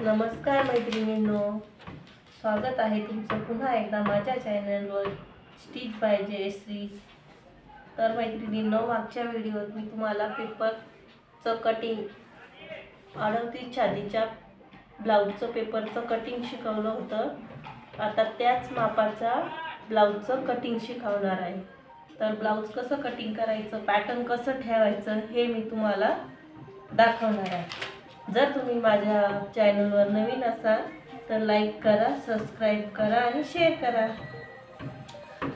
नमस्कार मैत्रिणींनो, स्वागत आहे तुमचं पुन्हा एकदा माझ्या चॅनलवर स्टिच बाय जयश्री। तर मैत्रिणींनो, मागच्या व्हिडिओत मी तुम्हाला पेपरचं कटिंग 38 छातीच्या ब्लाऊजचं पेपरचं कटिंग शिकवलं होतं। आता त्याच मापाचा ब्लाऊजचं कटिंग शिकवणार आहे। तर ब्लाऊज कसं कटिंग करायचं, पॅटर्न कसं ठेवायचं हे मी तुम्हाला दाखवणार आहे। जर तुम्ही माझ्या चॅनलवर नवीन असाल तर लाईक करा, सबस्क्राइब करा आणि शेअर करा।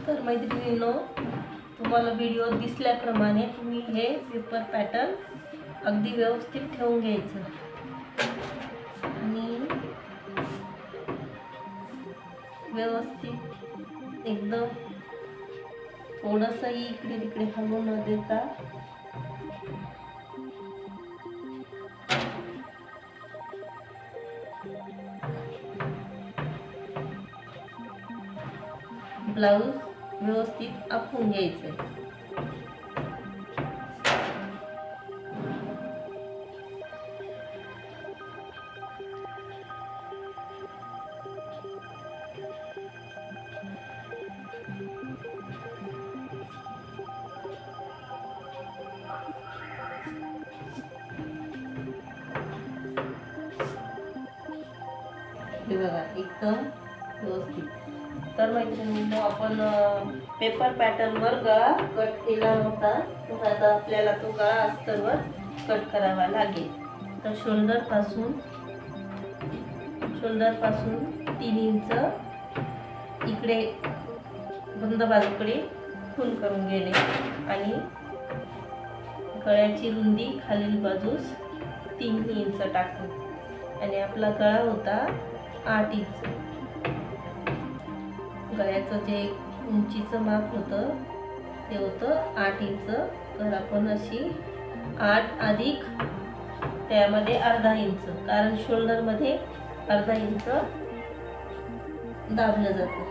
तर मैत्रिणींनो, तुम्हाला व्हिडिओ दिसल्याप्रमाणे तुम्ही हे पेपर पॅटर्न अगदी व्यवस्थित ठेवून घ्यायचं आणि व्यवस्थित एकदम थोडंसं इकडे तिकडे हलवू न देता ब्लाऊज व्यवस्थित आखून घ्यायचे। हे बघा एकदम व्यवस्थित। तर मैत्रिणींनो, आपण पेपर पॅटर्नवर गळा कट केला होता, तर आता आपल्याला तो गळा अस्तरवर कट करावा लागेल। तर शोल्डर पासून 3 इंच इकडे बंद बाजूकडे खून करून घेणे आणि गळ्याची रुंदी खालील बाजूस 3 इंच टाकू आणि आपला गळा होता 8 इंच। गळ्याचं जे उंचीचं माप होतं ते होतं 8 इंच। तर आपण अशी 8 अधिक त्यामध्ये अर्धा इंच, कारण शोल्डरमध्ये अर्धा इंच दाबलं जातं।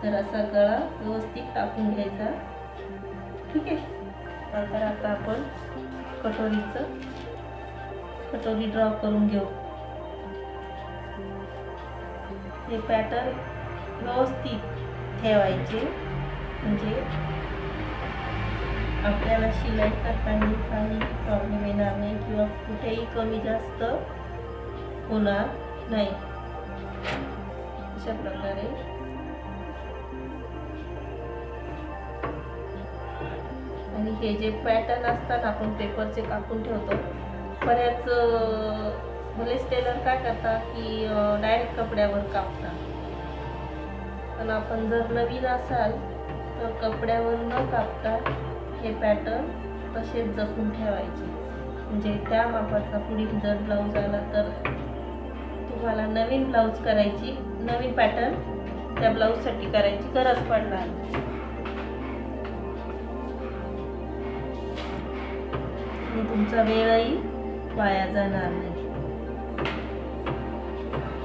तर असा गळा व्यवस्थित टाकून घ्यायचा, ठीक आहे। नंतर आता आपण कटोरी ड्रॉ करून घेऊ। हे पॅटर्न व्यवस्थित ठेवायचे, म्हणजे आपल्याला शिलाई करताना काही प्रॉब्लेम येणार नाही किंवा कुठेही कमी जास्त होणार नाही। अशा प्रकारे आणि हे जे पॅटर्न असतात आपण पेपरचे कापून ठेवतो, बऱ्याच बरेच टेलर काय करतात की डायरेक्ट कपड्यावर कापतात। पण आपण जर नवीन असाल तर कपड्यावर न कापता हे पॅटर्न तसेच जपून ठेवायचे, म्हणजे त्या मापाचा पुढील जर ब्लाऊज आला तर तुम्हाला नवीन ब्लाऊज करायची, नवीन पॅटर्न त्या ब्लाऊजसाठी करायची गरज पडणार आणि तुमचा वेळही वाया जाणार नाही।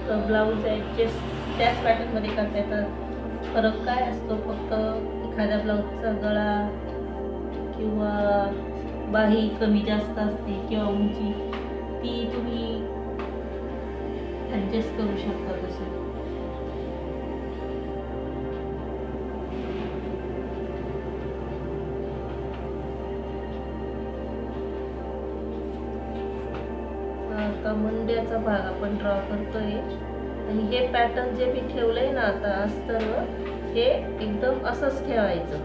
तर ब्लाऊज ॲडजस्ट त्याच पॅटर्नमध्ये करता येतात। फरक काय असतो, फक्त एखाद्या ब्लाऊजचा गळा किंवा बाही कमी जास्त असते किंवा उंची, ती तुम्ही ॲडजस्ट करू शकता तसे। आता मुंड्याचा भाग आपण ड्रॉ करतोय आणि हे पॅटर्न जे मी ठेवलंय ना आता अस्तरवर, हे एकदम असंच ठेवायचं।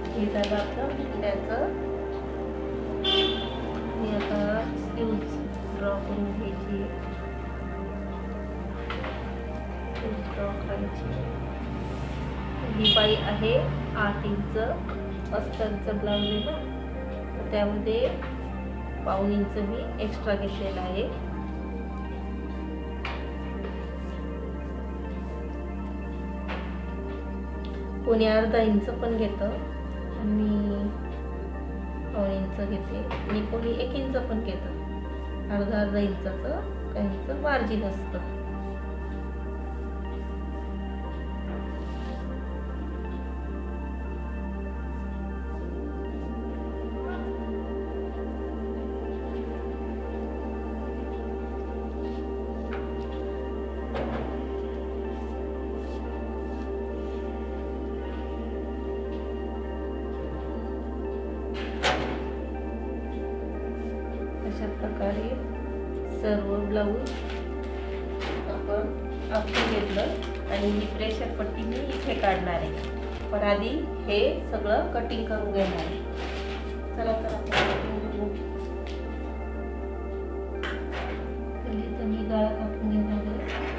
हे झालं आपलं मुंड्याचं। हे आता स्लीव्ज ड्रॉ करून घ्यायची, ड्रॉ करायची। ही बाई आहे 8 इंच अस्तरचं ब्लाऊज आहे ना, तर त्यामध्ये पाऊण इंच मी एक्स्ट्रा घेतलेला आहे। कोणी अर्धा इंच पण घेतं आणि पाऊण इंच घेते आणि कोणी 1 इंच पण घेतं। अर्धा इंचाचं काहींचं मार्जिन असतं। प्रकारे सर्व ब्लाऊज आपण आपटून घेतलं आणि ही प्रेशर पट्टी मी इथे काढणार आहे, पण आधी हे सगळं कटिंग करून घेणार आहे। चला तर आपण कटिंग करू। पहिले तर मी गळा कापून घेणार आहे।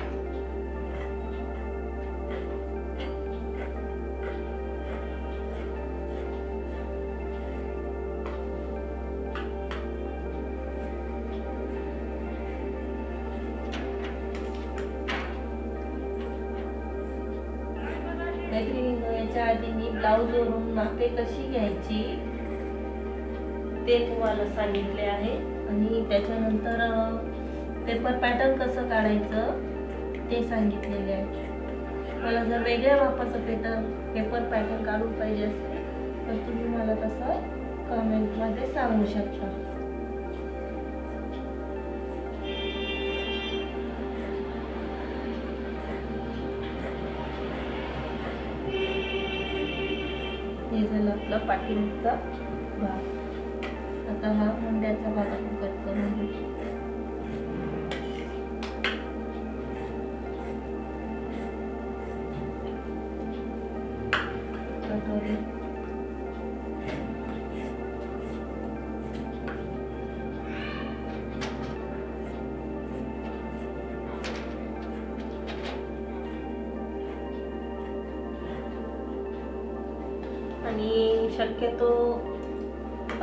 याच्या आधी मी ब्लाऊजवरून मापे कशी घ्यायची ते तुम्हाला सांगितले आहे आणि त्याच्यानंतर पेपर पॅटर्न कसं काढायचं ते सांगितलेले आहे। मला जर वेगळ्या मापाचं पेपर पॅटर्न काढून पाहिजे असेल तर तुम्ही मला तसं कमेंटमध्ये सांगू शकता। हे झालं आपला पाठीमागचा भाग। आता हा मुंड्याचा भाग आपण कट करून घेऊ। कटोरी आणि शक्यतो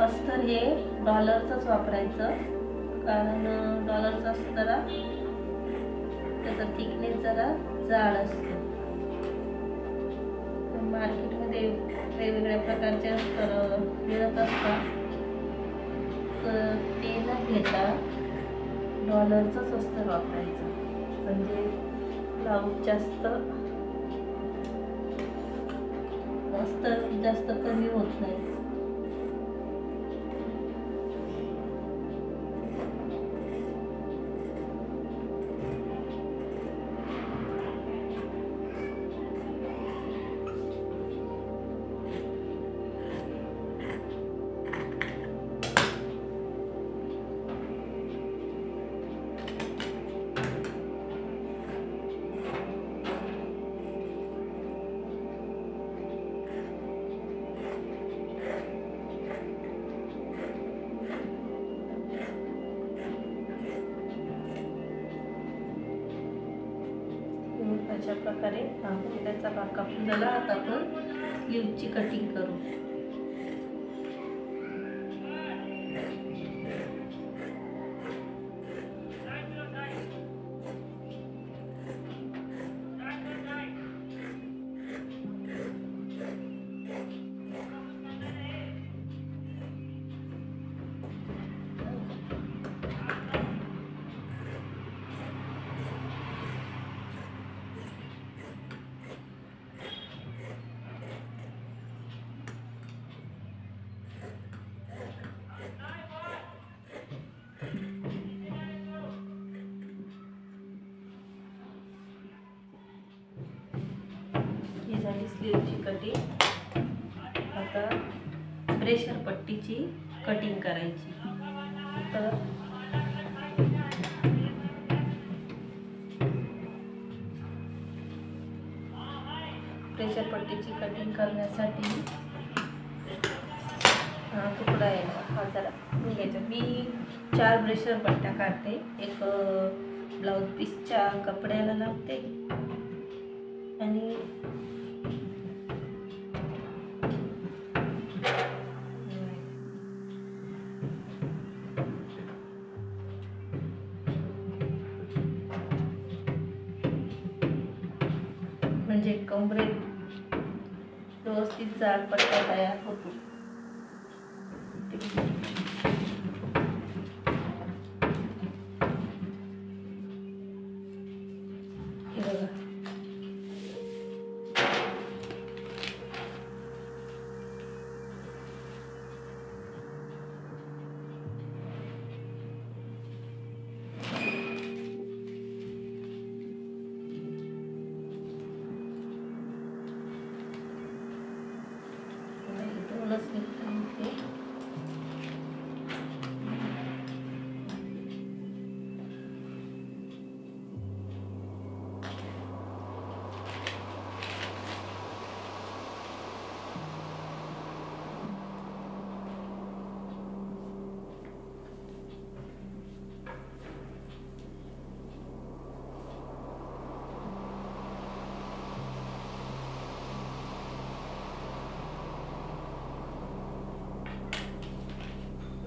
अस्तर हे डॉलरचंच वापरायचं, कारण डॉलरचं अस्तर त्याचा थिकनेस जरा जाड असतो। मार्केटमध्ये वेगवेगळ्या प्रकारचे अस्तर मिळत असतात, तर ते न घेता डॉलरचंच अस्तर वापरायचं, म्हणजे ब्लाऊज जास्त कमी होत नाही। अशा प्रकारे त्याचा भाग कापून झाला। आता आपण स्लीवची कटिंग करू। स्लीवची कटिंग। आता प्रेशर पट्टीची कटिंग करायची। तर प्रेशर पट्टीची कटिंग करण्यासाठी हा तुकडा आहे हा जरा घ्यायचा। मी 4 प्रेशर पट्ट्या काढते, एक ब्लाउज पीसच्या कपड्याला लावते आणि म्हणजे कमरेत व्यवस्थित जाड पट्टा तयार होतो। हे बघा,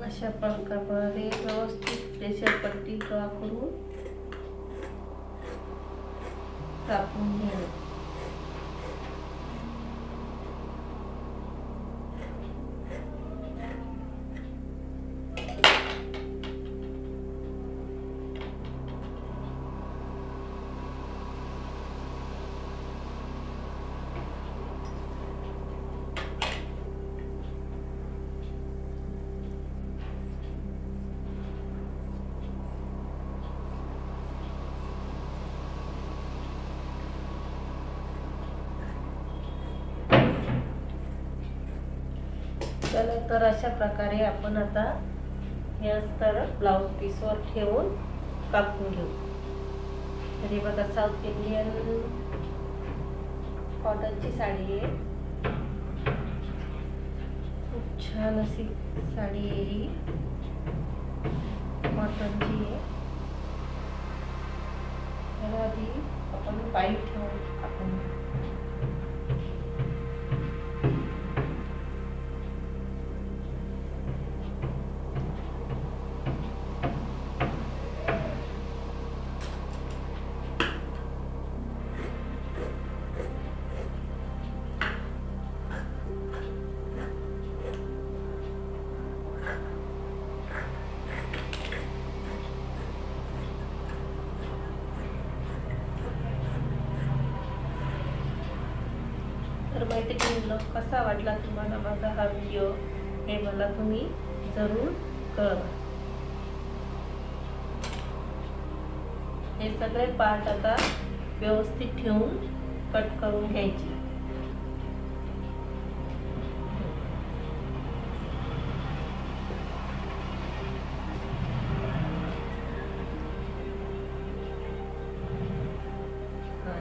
अशा प्रकारे व्यवस्थित प्रेशर पट्टी ड्रॉ करून कापून घेऊ. चला तर अशा प्रकारे आपण आता हे अस्तर ब्लाउज पीसवर ठेवून कापून घेऊ. तर हे बघा साऊथ इंडियन कॉटनची साडी आहे. खूप छान अशी साडी आहे ही, कॉटनची आहे. त्याला आधी आपण पाईप ठेवून कापून घेऊ. तर मैत्रिणींनो, कसा वाटला तुम्हाला माझा हा व्हिडिओ हे मला तुम्ही जरूर कळवा. हे सगळे पार्ट आता व्यवस्थित ठेवून कट करून घ्यायचे.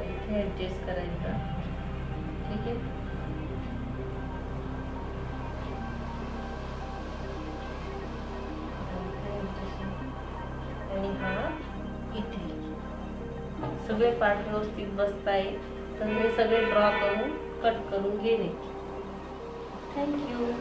इथे ऍडजस्ट करायचा. ठीक आहे. आणि हा इथे सगळे पार्ट व्यवस्थित बसताय. तर हे सगळे ड्रॉ करून कट करून घेणे. थँक्यू.